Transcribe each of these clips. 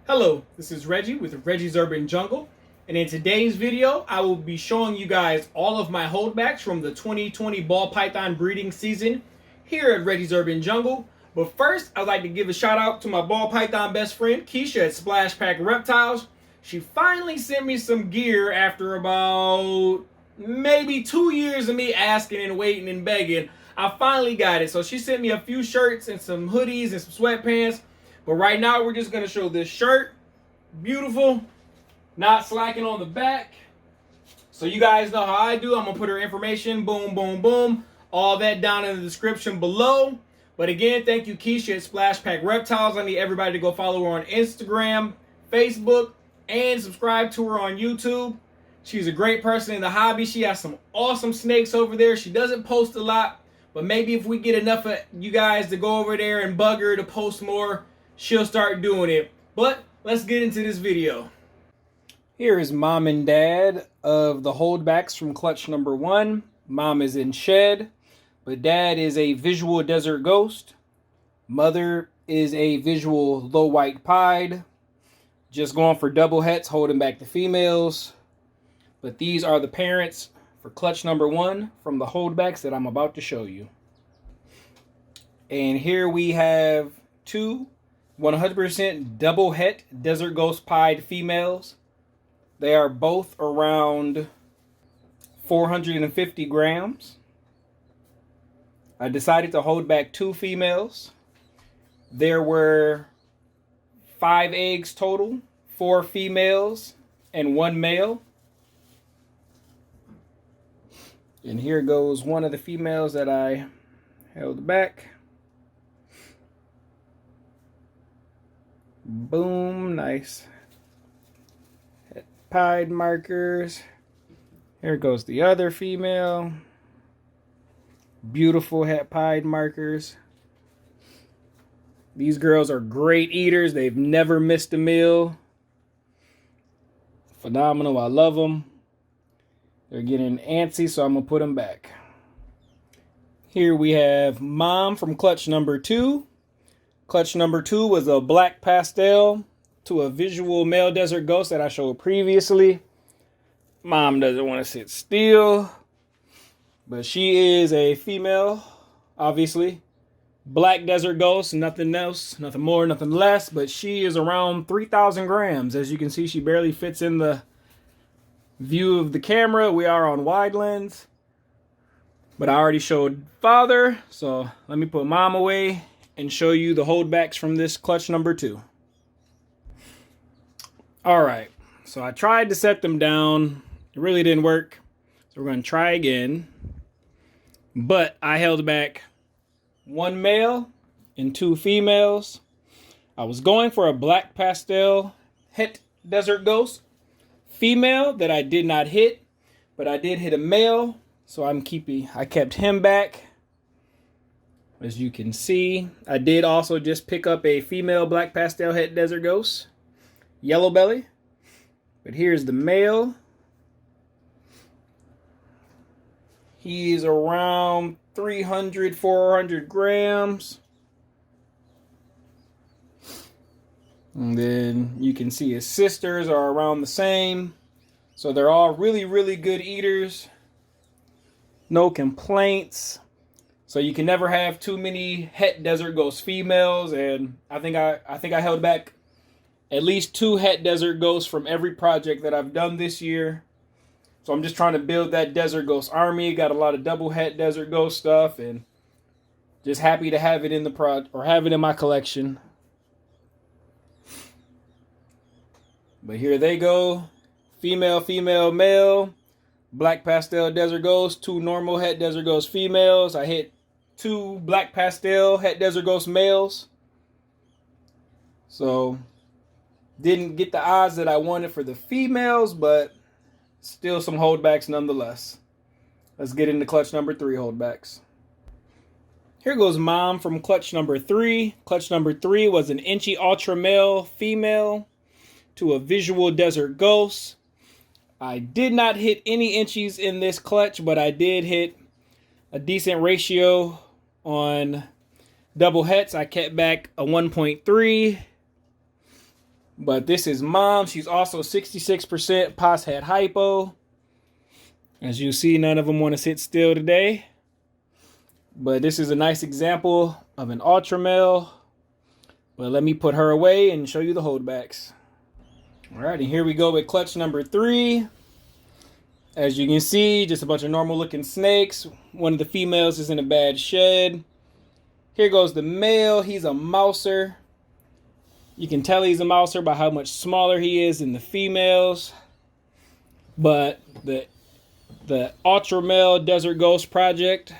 Hello, this is Reggie with Reggie's Urban Jungle, and in today's video I will be showing you guys all of my holdbacks from the 2020 ball python breeding season here at Reggie's Urban Jungle. But first, I'd like to give a shout out to my ball python best friend Keisha at SplashPac Reptiles. She finally sent me some gear after about maybe 2 years of me asking and waiting and begging. I finally got it. So she sent me a few shirts and some hoodies and some sweatpants. But right now, we're just going to show this shirt. Beautiful. Not slacking on the back. So you guys know how I do. I'm going to put her information. Boom, boom, boom. All that down in the description below. But again, thank you, Keisha at SplashPac Reptiles. I need everybody to go follow her on Instagram, Facebook, and subscribe to her on YouTube. She's a great person in the hobby. She has some awesome snakes over there. She doesn't post a lot. But maybe if we get enough of you guys to go over there and bug her to post more, she'll start doing it. But let's get into this video. Here is mom and dad of the holdbacks from clutch number 1. Mom is in shed, but dad is a visual desert ghost. Mother is a visual low white pied. Just going for double hets, holding back the females. But these are the parents for clutch number 1 from the holdbacks that I'm about to show you. And here we have two 100% double het desert ghost pied females. They are both around 450 grams. I decided to hold back 2 females. There were 5 eggs total, 4 females and 1 male. And here goes one of the females that I held back. Boom, nice. Het pied markers. Here goes the other female. Beautiful het pied markers. These girls are great eaters. They've never missed a meal. Phenomenal. I love them. They're getting antsy, so I'm going to put them back. Here we have mom from clutch number 2. Clutch number 2 was a black pastel to a visual male desert ghost that I showed previously. Mom doesn't want to sit still, but she is a female, obviously. Black desert ghost, nothing else, nothing more, nothing less, but she is around 3,000 grams. As you can see, she barely fits in the view of the camera. We are on wide lens, but I already showed father, so let me put mom away and show you the holdbacks from this clutch number 2. All right, so I tried to set them down. It really didn't work, so we're going to try again. But I held back 1 male and 2 females. I was going for a black pastel het desert ghost female that I did not hit, but I did hit a male, so I kept him back. As you can see, I did also just pick up a female black pastel het desert ghost, yellow belly. But here's the male. He's around 300, 400 grams. And then you can see his sisters are around the same. So they're all really, really good eaters. No complaints. So you can never have too many het desert ghost females. And I think I held back at least 2 het desert ghosts from every project that I've done this year. So I'm just trying to build that desert ghost army. Got a lot of double het desert ghost stuff, and just happy to have it in the have it in my collection. But here they go. Female, female, male. Black pastel desert ghost. 2 normal het desert ghost females. I hit 2 black pastel het desert ghost males. So didn't get the odds that I wanted for the females, but still some holdbacks nonetheless. Let's get into clutch number 3 holdbacks. Here goes mom from clutch number 3. Clutch number 3 was an inchy ultra male female to a visual desert ghost. I did not hit any inchies in this clutch, but I did hit a decent ratio on double hets. I kept back a 1.3. But this is mom. She's also 66% pos head hypo. As you see, none of them want to sit still today. But this is a nice example of an ultra male. But let me put her away and show you the holdbacks. All right, and here we go with clutch number 3. As you can see, just a bunch of normal looking snakes. One of the females is in a bad shed. Here goes the male. He's a mouser. You can tell he's a mouser by how much smaller he is than the females. But the ultra male Desert Ghost project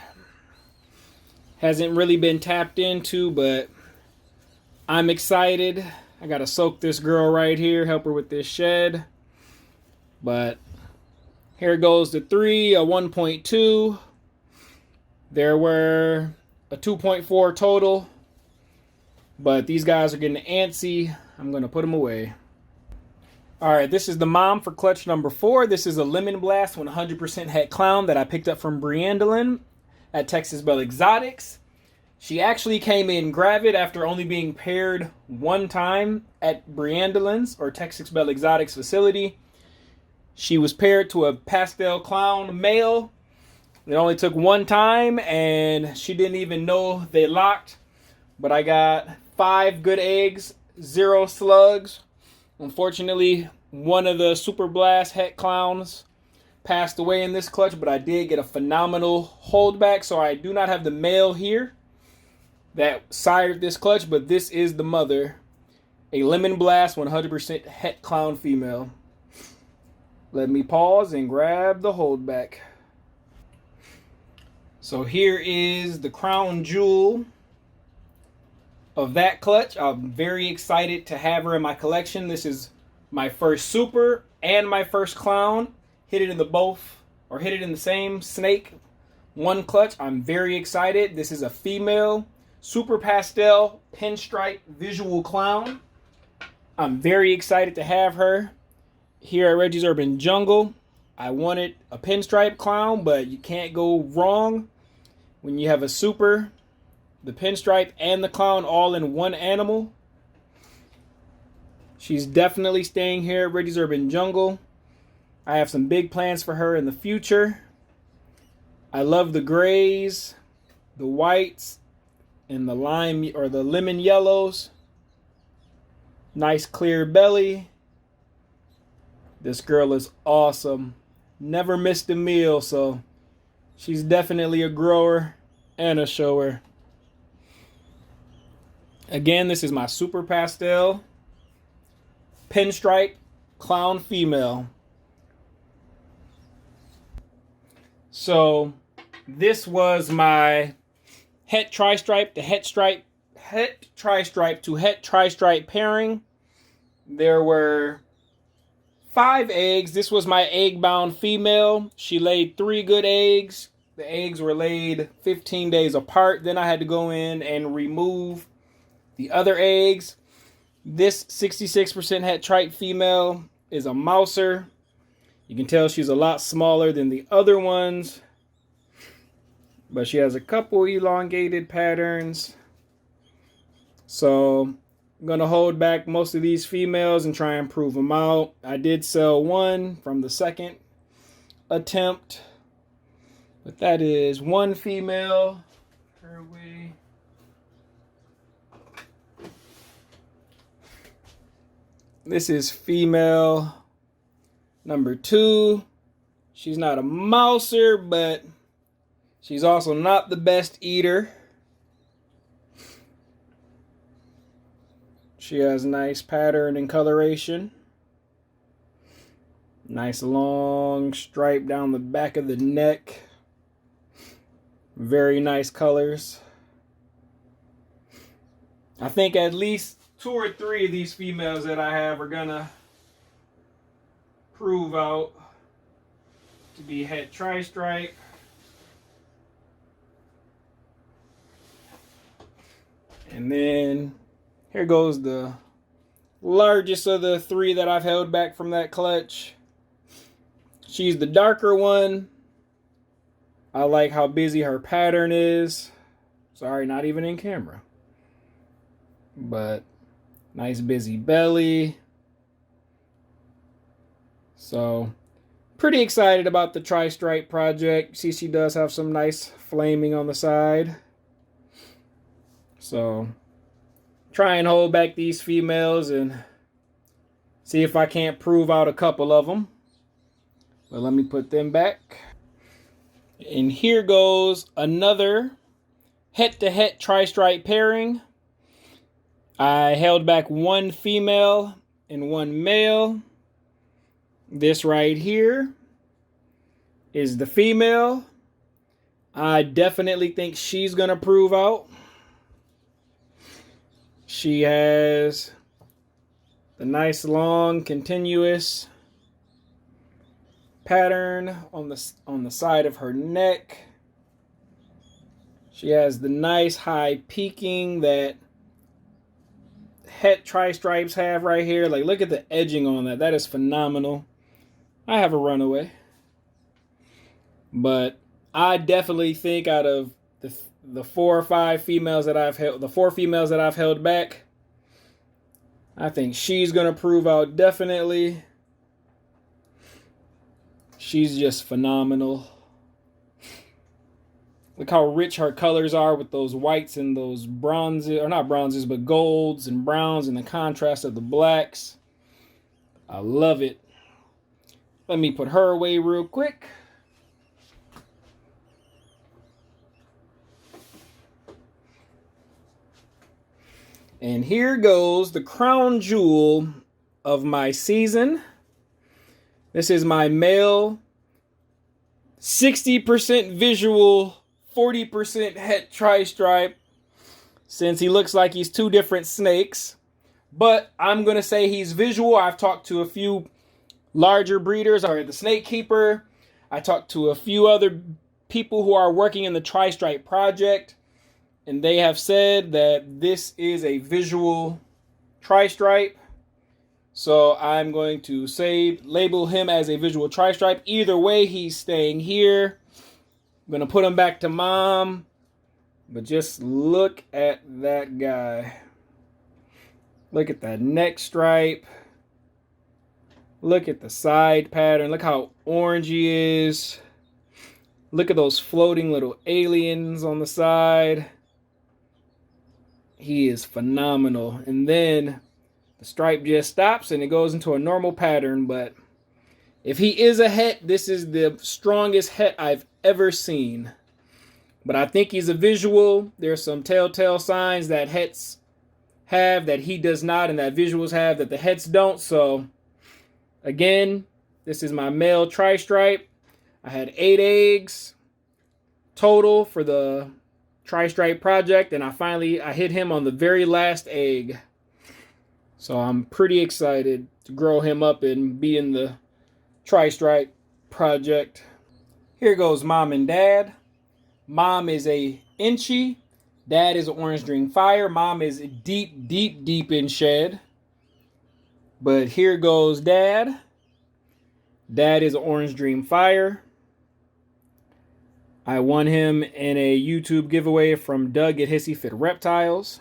hasn't really been tapped into, but I'm excited. I gotta soak this girl right here, help her with this shed. But here goes the 3, a 1.2. There were a 2.4 total. But these guys are getting antsy. I'm going to put them away. Alright, this is the mom for clutch number 4. This is a Lemon Blast 100% het clown that I picked up from Briandolin at Texas Bell Exotics. She actually came in gravid after only being paired one time at Briandolin's or Texas Bell Exotics facility. She was paired to a pastel clown male. It only took one time and she didn't even know they locked. But I got 5 good eggs, 0 slugs. Unfortunately, one of the Super Blast het clowns passed away in this clutch, but I did get a phenomenal holdback. So I do not have the male here that sired this clutch, but this is the mother. A Lemon Blast 100% het clown female. Let me pause and grab the holdback. So here is the crown jewel of that clutch. I'm very excited to have her in my collection. This is my first super and my first clown. Hit it in the same snake, one clutch. I'm very excited. This is a female super pastel pinstripe visual clown. I'm very excited to have her here at Reggie's Urban Jungle. I wanted a pinstripe clown, but you can't go wrong when you have a super, the pinstripe, and the clown all in one animal. She's definitely staying here at Reggie's Urban Jungle. I have some big plans for her in the future. I love the grays, the whites, and the lime or the lemon yellows. Nice clear belly. This girl is awesome. Never missed a meal, so she's definitely a grower and a shower. Again, this is my super pastel pinstripe clown female. So this was my het tri-stripe to het tri-stripe to het tri-stripe pairing. There were 5 eggs. This was my egg-bound female. She laid 3 good eggs. The eggs were laid 15 days apart. Then I had to go in and remove the other eggs. This 66% het tripe female is a mouser. You can tell she's a lot smaller than the other ones, but she has a couple elongated patterns. So I'm going to hold back most of these females and try and prove them out. I did sell one from the second attempt, but that is one female. Her way. This is female number 2. She's not a mouser, but she's also not the best eater. She has nice pattern and coloration. Nice long stripe down the back of the neck. Very nice colors. I think at least 2 or 3 of these females that I have are gonna prove out to be het tri-stripe. And then here goes the largest of the 3 that I've held back from that clutch. She's the darker one. I like how busy her pattern is. Sorry, not even in camera. But nice busy belly. So pretty excited about the tri-stripe project. See, she does have some nice flaming on the side. So try and hold back these females and see if I can't prove out a couple of them. But let me put them back. And here goes another head-to-head tri-stripe pairing. I held back one female and one male. This right here is the female. I definitely think she's gonna prove out. She has the nice long continuous pattern on the side of her neck. She has the nice high peaking that het tri-stripes have right here. Like, look at the edging on that. That is phenomenal. I have a runaway. But I definitely think out of the 4 or 5 females that I've held, the 4 females that I've held back, I think she's gonna prove out definitely. She's just phenomenal. Look how rich her colors are with those whites and those bronzes, or not bronzes, but golds and browns and the contrast of the blacks. I love it. Let me put her away real quick. And here goes the crown jewel of my season. This is my male, 60% visual, 40% het tri-stripe, since he looks like he's 2 different snakes. But I'm going to say he's visual. I've talked to a few larger breeders, or the snake keeper. I talked to a few other people who are working in the tri-stripe project, and they have said that this is a visual tri-stripe. So I'm going to label him as a visual tri-stripe. Either way, he's staying here. I'm going to put him back to mom. But just look at that guy. Look at that neck stripe. Look at the side pattern. Look how orange he is. Look at those floating little aliens on the side. He is phenomenal. And then the stripe just stops and it goes into a normal pattern. But if he is a het, this is the strongest het I've ever seen. But I think he's a visual. There's some telltale signs that hets have that he does not, and that visuals have that the hets don't. So again, this is my male tri-stripe. I had 8 eggs total for the tri-stripe project, and I hit him on the very last egg. So I'm pretty excited to grow him up and be in the tri-stripe project. Here goes mom and dad. Mom is a Inchi. Dad is an Orange Dream Fire. Mom is deep, deep, deep in shed. But here goes dad. Dad is an Orange Dream Fire. I won him in a YouTube giveaway from Doug at Hissy Fit Reptiles.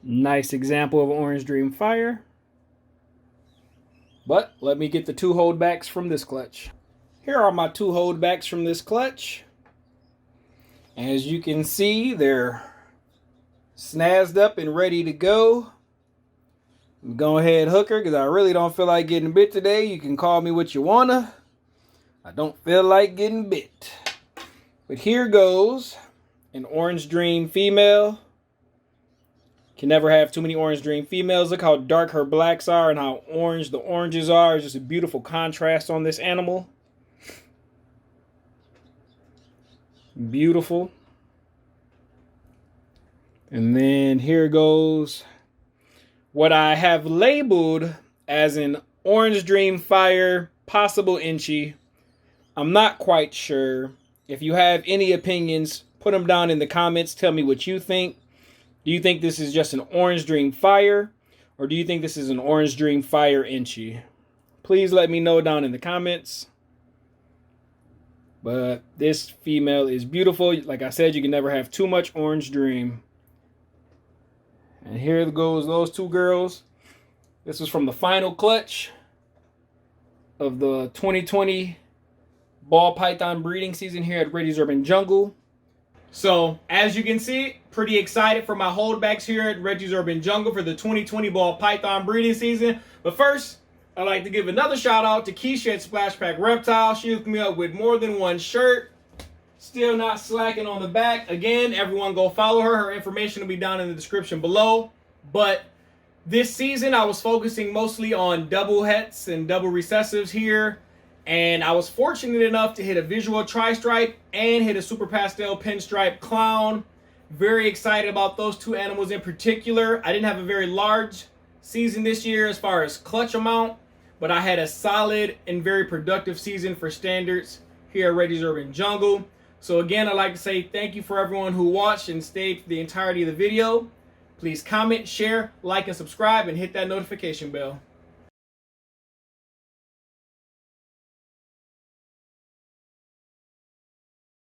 Nice example of Orange Dream Fire. But let me get the 2 holdbacks from this clutch. Here are my 2 holdbacks from this clutch. As you can see, they're snazzed up and ready to go. Go ahead, hooker, because I really don't feel like getting bit today. You can call me what you wanna. I don't feel like getting bit. But here goes an Orange Dream female. Can never have too many Orange Dream females. Look how dark her blacks are and how orange the oranges are. It's just a beautiful contrast on this animal. Beautiful. And then here goes what I have labeled as an Orange Dream Fire possible Inchi. I'm not quite sure. If you have any opinions, put them down in the comments. Tell me what you think. Do you think this is just an Orange Dream Fire? Or do you think this is an Orange Dream Fire Inchi? Please let me know down in the comments. But this female is beautiful. Like I said, you can never have too much Orange Dream. And here goes those 2 girls. This was from the final clutch. of the 2020 ball python breeding season here at Reggie's Urban Jungle. So as you can see, pretty excited for my holdbacks here at Reggie's Urban Jungle for the 2020 ball python breeding season. But first, I'd like to give another shout out to Keisha at SplashPac Reptiles. She hooked me up with more than one shirt. Still not slacking on the back. Again, everyone go follow her. Her information will be down in the description below. But this season, I was focusing mostly on double hets and double recessives here. And I was fortunate enough to hit a visual tri-stripe and hit a super pastel pinstripe clown. Very excited about those two animals in particular. I didn't have a very large season this year as far as clutch amount, but I had a solid and very productive season for standards here at Reggie's Urban Jungle. So again, I'd like to say thank you for everyone who watched and stayed for the entirety of the video. Please comment, share, like, and subscribe, and hit that notification bell.